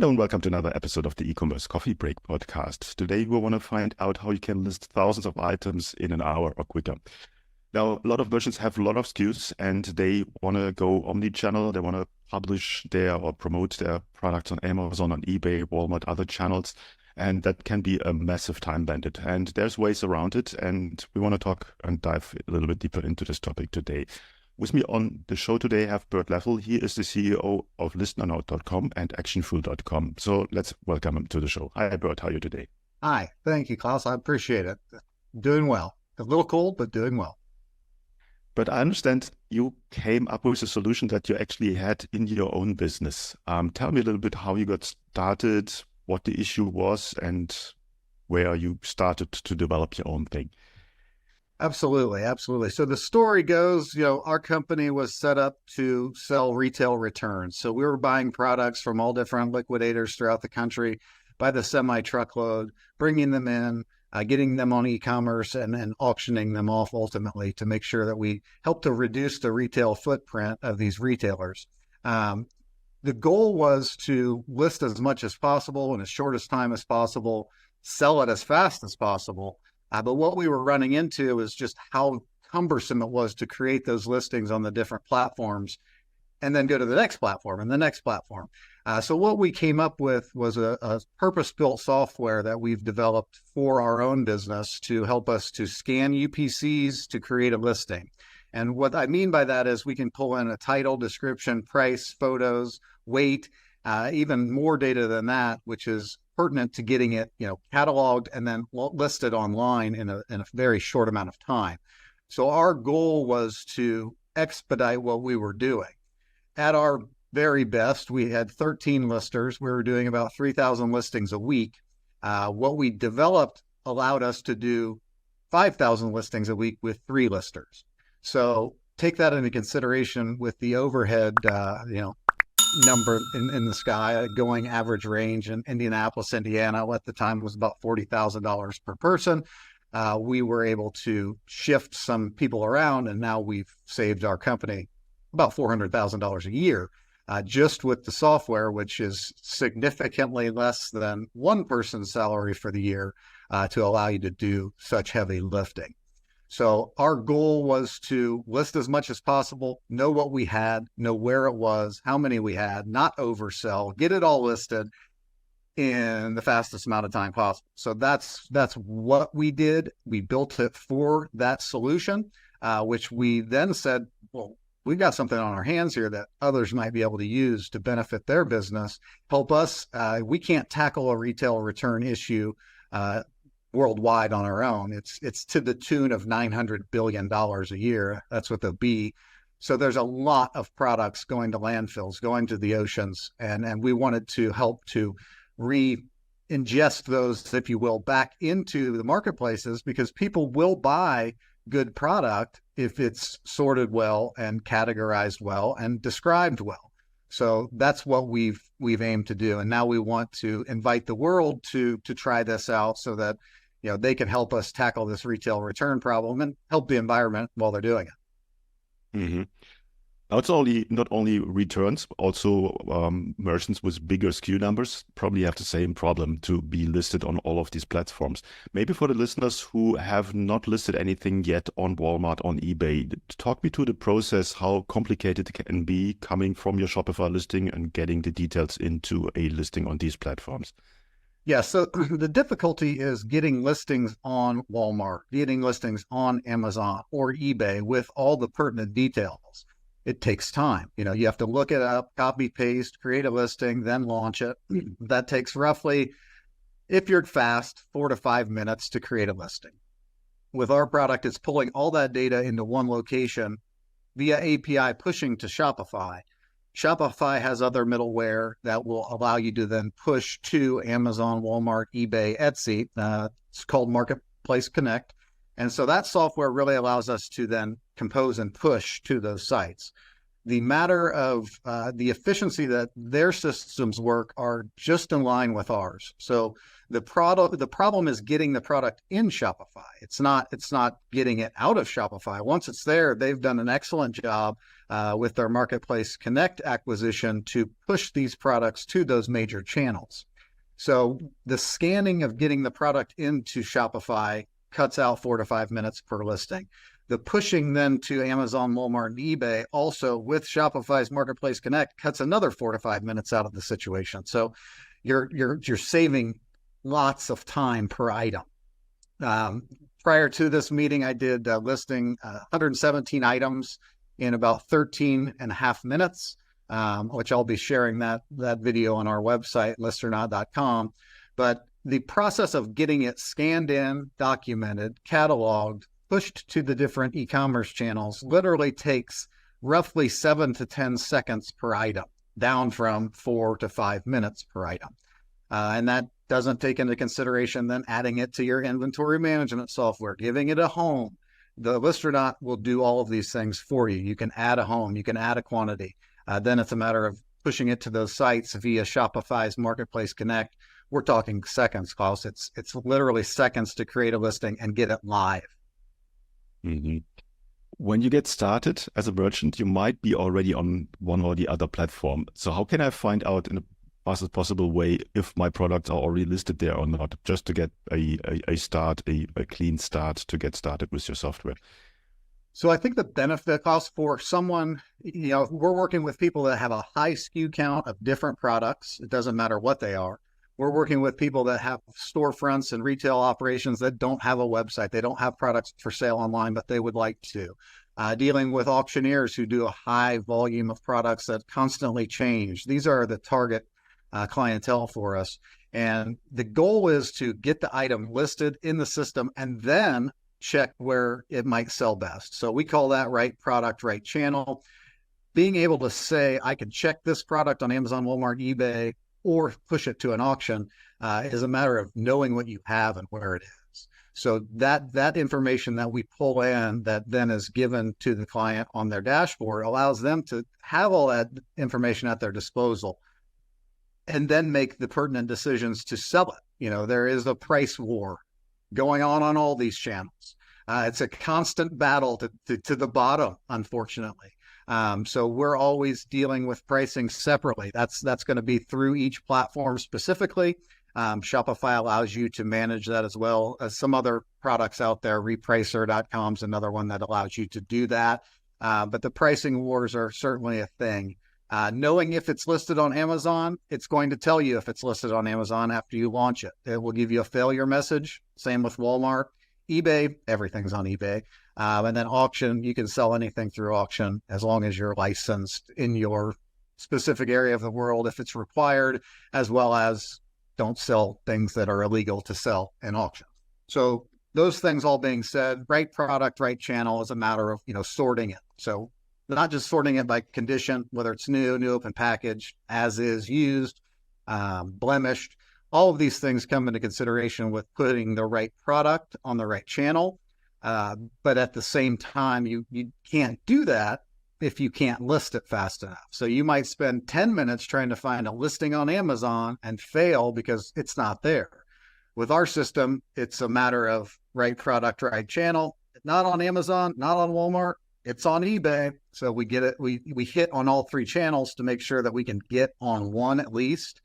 Hello and welcome to another episode of the E-commerce Coffee Break podcast. Today we want to find out how you can list thousands of items in an hour or quicker. Now, a lot of merchants have a lot of SKUs and they want to go omni-channel. They want to publish their or promote their products on Amazon, on eBay, Walmart, other channels. And that can be a massive time bandit. And there's ways around it. And we want to talk and dive a little bit deeper into this topic today. With me on the show today, I have Bert Leffel. He is the CEO of Listernaut.com and actionable.com. So let's welcome him to the show. Hi, Bert. How are you today? Hi. Thank you, Klaus. I appreciate it. Doing well. A little cold, but doing well. But I understand you came up with a solution that you actually had in your own business. Tell me a little bit how you got started, what the issue was, and where you started to develop your own thing. Absolutely. So the story goes, our company was set up to sell retail returns. So we were buying products from all different liquidators throughout the country by the semi-truckload, bringing them in, getting them on e-commerce, and then auctioning them off ultimately to make sure that we help to reduce the retail footprint of these retailers. The goal was to list as much as possible in as short as time as possible, sell it as fast as possible. But what we were running into is just how cumbersome it was to create those listings on the different platforms and then go to the next platform and the next platform. So what we came up with was a purpose-built software that we've developed for our own business to help us to scan UPCs to create a listing. And what I mean by that is we can pull in a title, description, price, photos, weight, even more data than that, which is pertinent to getting it, cataloged and then listed online in a very short amount of time. So our goal was to expedite what we were doing. At our very best, we had 13 listers. We were doing about 3,000 listings a week. What we developed allowed us to do 5,000 listings a week with 3 listers. So take that into consideration with the overhead, number in the sky, going average range in Indianapolis, Indiana at the time was about $40,000 per person. We were able to shift some people around, and now we've saved our company about $400,000 a year just with the software, which is significantly less than one person's salary for the year to allow you to do such heavy lifting. So our goal was to list as much as possible, know what we had, know where it was, how many we had, not oversell, get it all listed in the fastest amount of time possible. So that's what we did. We built it for that solution, which we then said, well, we've got something on our hands here that others might be able to use to benefit their business, help us. We can't tackle a retail return issue worldwide on our own. It's to the tune of $900 billion a year. That's what they'll be. So there's a lot of products going to landfills, going to the oceans, and we wanted to help to re-ingest those, if you will, back into the marketplaces, because people will buy good product if it's sorted well and categorized well and described well. So that's what we've aimed to do. And now we want to invite the world to try this out so that they can help us tackle this retail return problem and help the environment while they're doing it. Mm-hmm. Now, it's not only returns, but also merchants with bigger SKU numbers probably have the same problem to be listed on all of these platforms. Maybe for the listeners who have not listed anything yet on Walmart, on eBay, talk me through the process, how complicated it can be coming from your Shopify listing and getting the details into a listing on these platforms. Yeah, so the difficulty is getting listings on Walmart, getting listings on Amazon or eBay with all the pertinent details. It takes time. You have to look it up, copy, paste, create a listing, then launch it. That takes roughly, if you're fast, 4 to 5 minutes to create a listing. With our product, it's pulling all that data into one location via API pushing to Shopify. Shopify has other middleware that will allow you to then push to Amazon, Walmart, eBay, Etsy. It's called Marketplace Connect. And so that software really allows us to then compose and push to those sites. The matter of the efficiency that their systems work are just in line with ours. So the problem is getting the product in Shopify. It's not getting it out of Shopify. Once it's there, they've done an excellent job with their Marketplace Connect acquisition to push these products to those major channels. So the scanning of getting the product into Shopify cuts out 4 to 5 minutes per listing. The pushing then to Amazon, Walmart, and eBay also with Shopify's Marketplace Connect cuts another 4 to 5 minutes out of the situation. So you're saving lots of time per item. Prior to this meeting, I did listing 117 items in about 13 and a half minutes, which I'll be sharing that video on our website, listernaut.com. But the process of getting it scanned in, documented, cataloged, pushed to the different e-commerce channels literally takes roughly 7 to 10 seconds per item, down from 4 to 5 minutes per item. And that doesn't take into consideration then adding it to your inventory management software, giving it a home. The Listernaut will do all of these things for you. You can add a home, you can add a quantity. Then it's a matter of pushing it to those sites via Shopify's Marketplace Connect. We're talking seconds, Klaus. It's literally seconds to create a listing and get it live. Mm-hmm. When you get started as a merchant, you might be already on one or the other platform. So how can I find out in the fastest possible way if my products are already listed there or not, just to get a clean start to get started with your software? So I think the benefit cost for someone, we're working with people that have a high SKU count of different products. It doesn't matter what they are. We're working with people that have storefronts and retail operations that don't have a website. They don't have products for sale online, but they would like to. Dealing with auctioneers who do a high volume of products that constantly change. These are the target clientele for us. And the goal is to get the item listed in the system and then check where it might sell best. So we call that right product, right channel. Being able to say, I can check this product on Amazon, Walmart, eBay, or push it to an auction is a matter of knowing what you have and where it is. So that information that we pull in that then is given to the client on their dashboard allows them to have all that information at their disposal and then make the pertinent decisions to sell it. There is a price war going on all these channels. It's a constant battle to the bottom, unfortunately. So we're always dealing with pricing separately. That's going to be through each platform specifically. Shopify allows you to manage that as well as some other products out there. Repricer.com is another one that allows you to do that. But the pricing wars are certainly a thing. Knowing if it's listed on Amazon, it's going to tell you if it's listed on Amazon after you launch it. It will give you a failure message. Same with Walmart. eBay, everything's on eBay. And then auction, you can sell anything through auction as long as you're licensed in your specific area of the world if it's required, as well as don't sell things that are illegal to sell in auction. So those things all being said, right product, right channel is a matter of, sorting it. So not just sorting it by condition, whether it's new open package, as is, used, blemished. All of these things come into consideration with putting the right product on the right channel. But at the same time, you can't do that if you can't list it fast enough. So you might spend 10 minutes trying to find a listing on Amazon and fail because it's not there. With our system, it's a matter of right product, right channel, not on Amazon, not on Walmart, it's on eBay. So we get it. We hit on all three channels to make sure that we can get on one at least.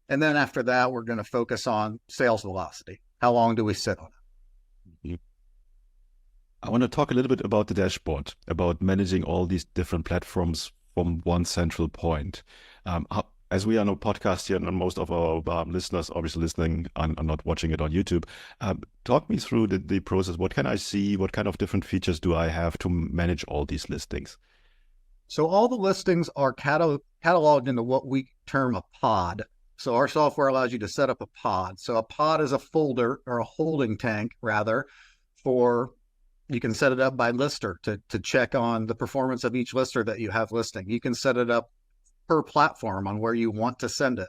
And then after that, we're going to focus on sales velocity. How long do we sit on it? I want to talk a little bit about the dashboard, about managing all these different platforms from one central point. As we are on a podcast here, and most of our listeners obviously listening and not watching it on YouTube, talk me through the process. What can I see? What kind of different features do I have to manage all these listings? So all the listings are cataloged into what we term a pod. So our software allows you to set up a pod. So a pod is a folder or a holding tank, rather, for you can set it up by lister to check on the performance of each lister that you have listing. You can set it up per platform on where you want to send it.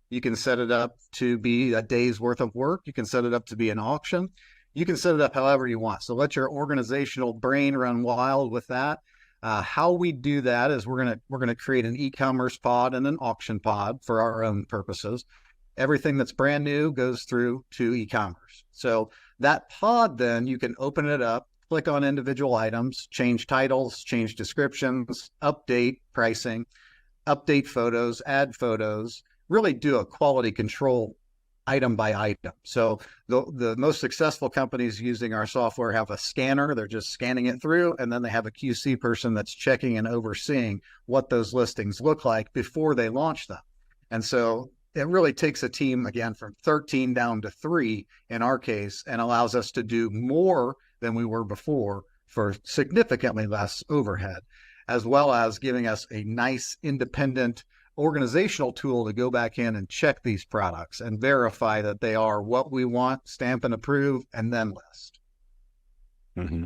You can set it up to be a day's worth of work. You can set it up to be an auction. You can set it up however you want. So let your organizational brain run wild with that. How we do that is we're gonna create an e-commerce pod and an auction pod for our own purposes. Everything that's brand new goes through to e-commerce. So that pod, then you can open it up, click on individual items, change titles, change descriptions, update pricing, update photos, add photos, really do a quality control item by item. So the most successful companies using our software have a scanner. They're just scanning it through, and then they have a QC person that's checking and overseeing what those listings look like before they launch them. And so it really takes a team, again, from 13 down to 3 in our case, and allows us to do more than we were before for significantly less overhead, as well as giving us a nice independent organizational tool to go back in and check these products and verify that they are what we want, stamp and approve, and then list. Mm-hmm.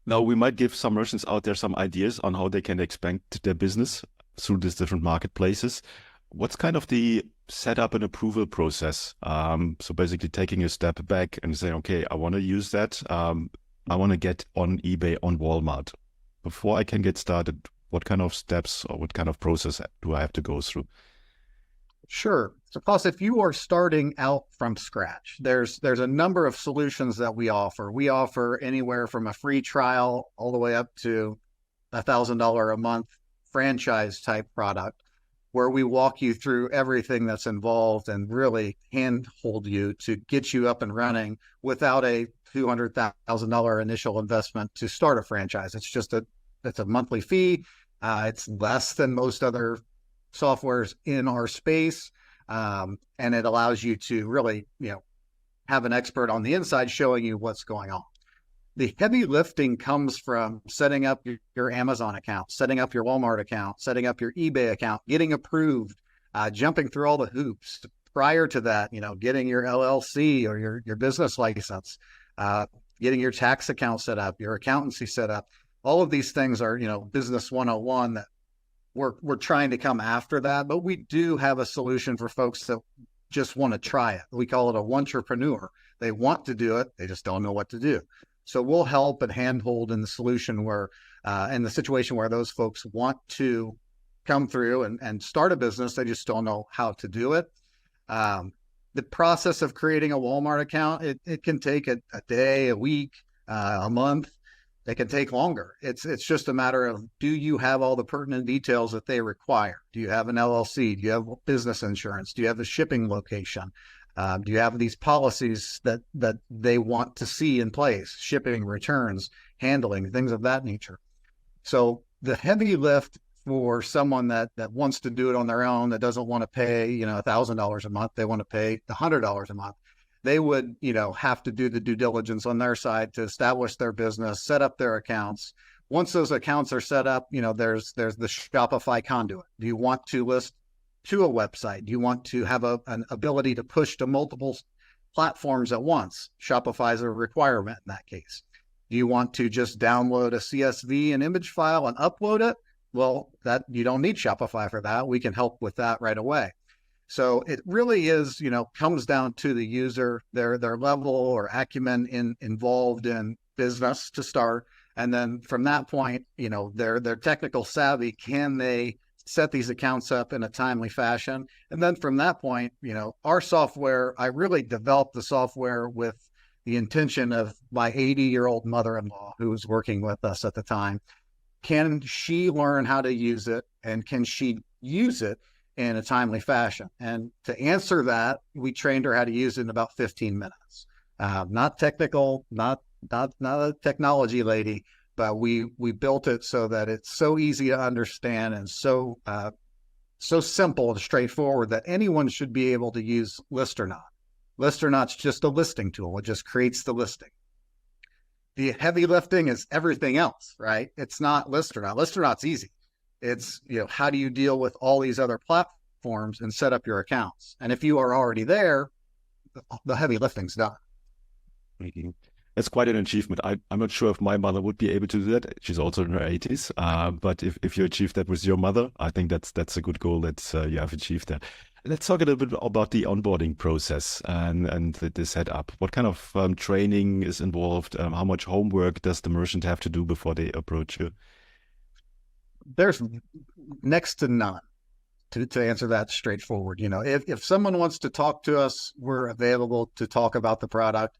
Now, we might give some merchants out there some ideas on how they can expand their business through these different marketplaces. What's kind of the setup and approval process? So basically taking a step back and saying, okay, I want to use that. I want to get on eBay, on Walmart. Before I can get started, what kind of steps or what kind of process do I have to go through? Sure. So, plus, if you are starting out from scratch, there's a number of solutions that we offer. We offer anywhere from a free trial all the way up to $1,000 a month franchise type product, where we walk you through everything that's involved and really handhold you to get you up and running without a $200,000 initial investment to start a franchise. It's a monthly fee. It's less than most other softwares in our space. And it allows you to really, have an expert on the inside showing you what's going on. The heavy lifting comes from setting up your Amazon account, setting up your Walmart account, setting up your eBay account, getting approved, jumping through all the hoops. Prior to that, getting your LLC or your business license, getting your tax account set up, your accountancy set up. All of these things are, business 101 that we're trying to come after that. But we do have a solution for folks that just want to try it. We call it a entrepreneur. They want to do it. They just don't know what to do. So we'll help and handhold in the solution where, in the situation where those folks want to come through and start a business, they just don't know how to do it. The process of creating a Walmart account, it can take a day, a week, a month. It can take longer. It's just a matter of, do you have all the pertinent details that they require? Do you have an LLC? Do you have business insurance? Do you have a shipping location? Do you have these policies that they want to see in place? Shipping, returns, handling, things of that nature. So the heavy lift for someone that wants to do it on their own, that doesn't want to pay, $1,000 a month, they want to pay $100 a month. They would, have to do the due diligence on their side to establish their business, set up their accounts. Once those accounts are set up, there's the Shopify conduit. Do you want to list to a website? Do you want to have an ability to push to multiple platforms at once? Shopify is a requirement in that case. Do you want to just download a CSV and image file and upload it? Well, that you don't need Shopify for that. We can help with that right away. So it really is, comes down to the user, their level or acumen involved in business to start. And then from that point, their technical savvy, can they set these accounts up in a timely fashion? And then from that point, our software, I really developed the software with the intention of my 80-year-old mother-in-law who was working with us at the time. Can she learn how to use it, and can she use it in a timely fashion? And to answer that, we trained her how to use it in about 15 minutes. Not technical, not a technology lady, but we built it so that it's so easy to understand and so simple and straightforward that anyone should be able to use Listernaut. Listernaut's just a listing tool. It just creates the listing. The heavy lifting is everything else, right? It's not Listernaut. Listernaut's easy. It's, how do you deal with all these other platforms and set up your accounts? And if you are already there, the heavy lifting's done. Mm-hmm. That's quite an achievement. I'm not sure if my mother would be able to do that. She's also in her 80s. But if you achieve that with your mother, I think that's a good goal that you have achieved that. Let's talk a little bit about the onboarding process and the setup. What kind of training is involved? How much homework does the merchant have to do before they approach you? There's next to none, to answer that straightforward. If someone wants to talk to us, we're available to talk about the product.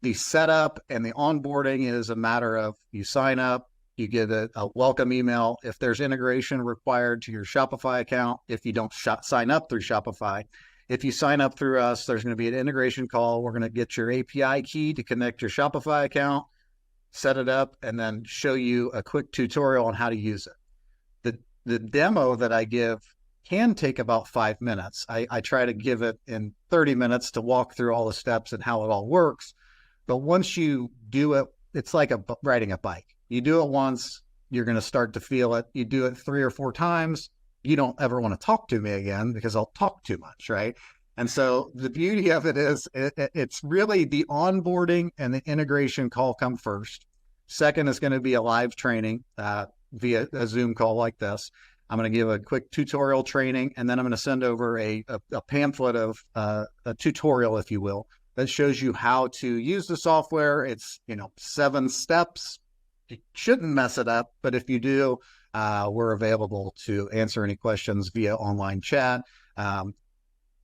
the setup and the onboarding is a matter of you sign up, you get a welcome email. If there's integration required to your Shopify account, if you don't sign up through Shopify, if you sign up through us, there's going to be an integration call. We're going to get your API key to connect your Shopify account, set it up, and then show you a quick tutorial on how to use it. The demo that I give can take about 5 minutes. I try to give it in 30 minutes to walk through all the steps and how it all works. But once you do it, it's like riding a bike. You do it once, you're going to start to feel it. You do it 3 or 4 times, you don't ever want to talk to me again because I'll talk too much, right? And so the beauty of it is it's really the onboarding and the integration call come first. Second is going to be a live training via a Zoom call like this. I'm going to give a quick tutorial training, and then I'm going to send over a pamphlet of a tutorial, if you will, that shows you how to use the software. It's 7 steps. You shouldn't mess it up, but if you do, we're available to answer any questions via online chat.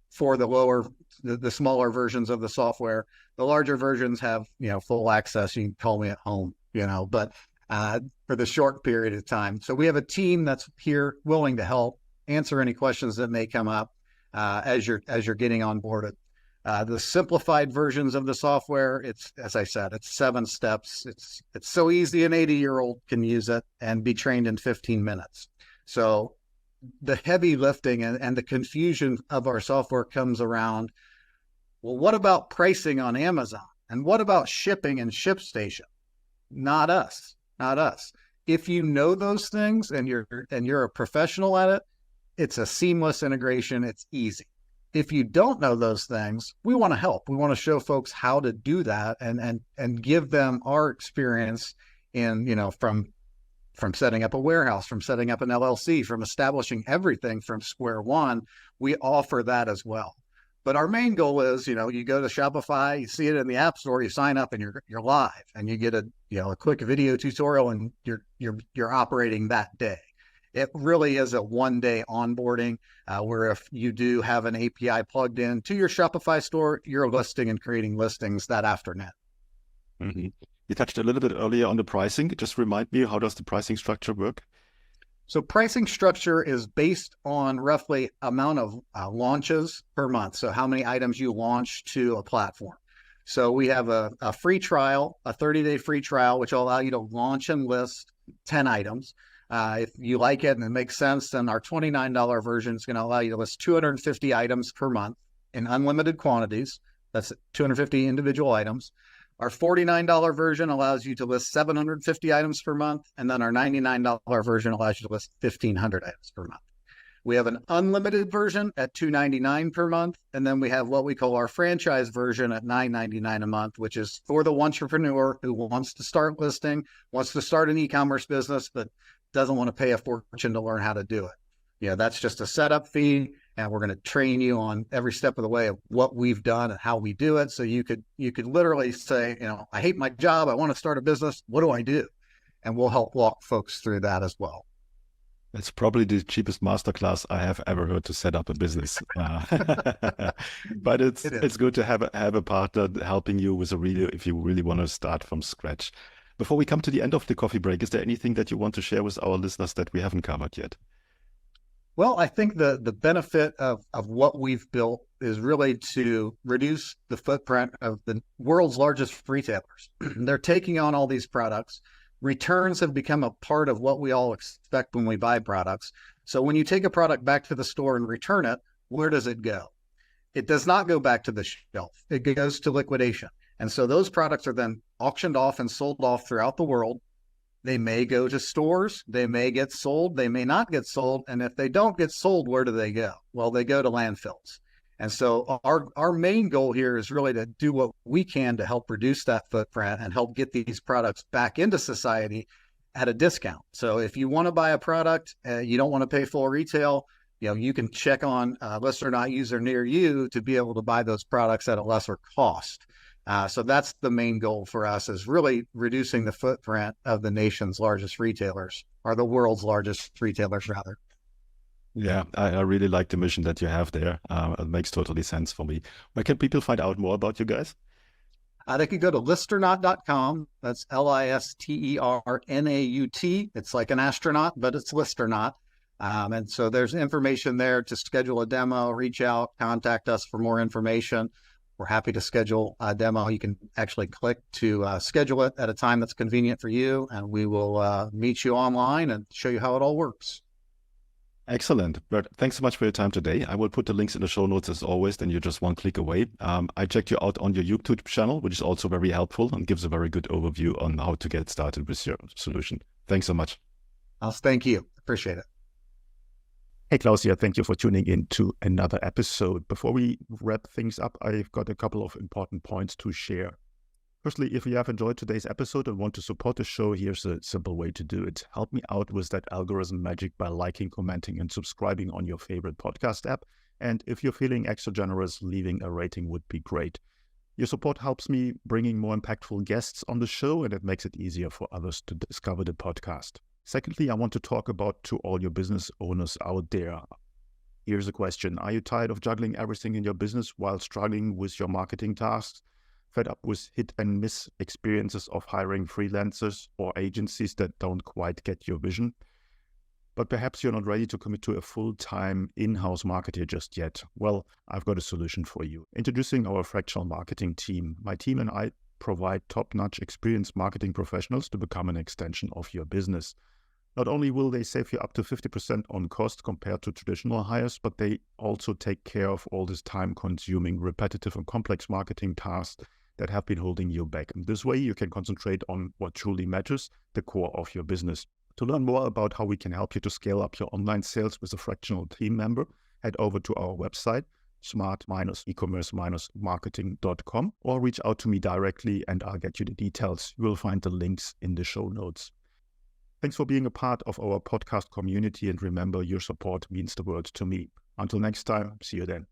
For the smaller versions of the software, the larger versions have full access. You can call me at home, but for the short period of time. So we have a team that's here willing to help answer any questions that may come up as you're getting onboarded. The simplified versions of the software, it's, as I said, it's 7 steps. It's so easy an 80-year-old can use it and be trained in 15 minutes. So the heavy lifting and the confusion of our software comes around, well, what about pricing on Amazon? And what about shipping and ShipStation? Not us. If you know those things and you're a professional at it, it's a seamless integration. It's easy. If you don't know those things, we want to help. We want to show folks how to do that and give them our experience in, from setting up a warehouse, from setting up an LLC, from establishing everything from square one. We offer that as well. But our main goal is, you go to Shopify, you see it in the App Store, you sign up, and you're live, and you get a quick video tutorial, and you're operating that day. It really is a one-day onboarding where if you do have an API plugged in to your Shopify store, you're listing and creating listings that afternoon. Mm-hmm. You touched a little bit earlier on the pricing. Just remind me, how does the pricing structure work? So pricing structure is based on roughly amount of launches per month. So how many items you launch to a platform. So we have a free trial, a 30-day free trial, which will allow you to launch and list 10 items. If you like it and it makes sense, then our $29 version is going to allow you to list 250 items per month in unlimited quantities. That's 250 individual items. Our $49 version allows you to list 750 items per month, and then our $99 version allows you to list 1,500 items per month. We have an unlimited version at $299 per month, and then we have what we call our franchise version at $999 a month, which is for the entrepreneur who wants to start listing, wants to start an e-commerce business, but doesn't want to pay a fortune to learn how to do it. That's just a setup fee, and we're going to train you on every step of the way of what we've done and how we do it. So you could literally say, I hate my job, I want to start a business. What do I do? And we'll help walk folks through that as well. It's probably the cheapest masterclass I have ever heard to set up a business. But it's good to have a partner helping you with if you really want to start from scratch. Before we come to the end of the coffee break, is there anything that you want to share with our listeners that we haven't covered yet? Well, I think the benefit of what we've built is really to reduce the footprint of the world's largest retailers. They're taking on all these products. Returns have become a part of what we all expect when we buy products. So when you take a product back to the store and return it, where does it go? It does not go back to the shelf. It goes to liquidation. And so those products are then auctioned off and sold off throughout the world. They may go to stores, they may get sold, they may not get sold. And if they don't get sold, where do they go? Well, they go to landfills. And so our main goal here is really to do what we can to help reduce that footprint and help get these products back into society at a discount. So if you want to buy a product, you don't want to pay full retail, you can check on Listernaut user near you to be able to buy those products at a lesser cost. So that's the main goal for us, is really reducing the footprint of the nation's largest retailers, or the world's largest retailers, rather. Yeah, I really like the mission that you have there. It makes totally sense for me. Where can people find out more about you guys? They could go to listernaut.com. That's Listernaut. It's like an astronaut, but it's Listernaut. And so there's information there to schedule a demo, reach out, contact us for more information. We're happy to schedule a demo. You can actually click to schedule it at a time that's convenient for you, and we will meet you online and show you how it all works. Excellent. Bert, thanks so much for your time today. I will put the links in the show notes as always, then you're just one click away. I checked you out on your YouTube channel, which is also very helpful and gives a very good overview on how to get started with your solution. Thanks so much. Thank you. Appreciate it. Hey, Klaus here. Thank you for tuning in to another episode. Before we wrap things up, I've got a couple of important points to share. Firstly, if you have enjoyed today's episode and want to support the show, here's a simple way to do it. Help me out with that algorithm magic by liking, commenting, and subscribing on your favorite podcast app. And if you're feeling extra generous, leaving a rating would be great. Your support helps me bringing more impactful guests on the show, and it makes it easier for others to discover the podcast. Secondly, I want to talk about to all your business owners out there. Here's a question. Are you tired of juggling everything in your business while struggling with your marketing tasks? Fed up with hit and miss experiences of hiring freelancers or agencies that don't quite get your vision? But perhaps you're not ready to commit to a full-time in-house marketer just yet. Well, I've got a solution for you. Introducing our fractional marketing team. My team and I provide top-notch experienced marketing professionals to become an extension of your business. Not only will they save you up to 50% on cost compared to traditional hires, but they also take care of all this time-consuming, repetitive and complex marketing tasks that have been holding you back. And this way you can concentrate on what truly matters, the core of your business. To learn more about how we can help you to scale up your online sales with a fractional team member, head over to our website, smart-ecommerce-marketing.com, or reach out to me directly and I'll get you the details. You will find the links in the show notes. Thanks for being a part of our podcast community, and remember, your support means the world to me. Until next time, see you then.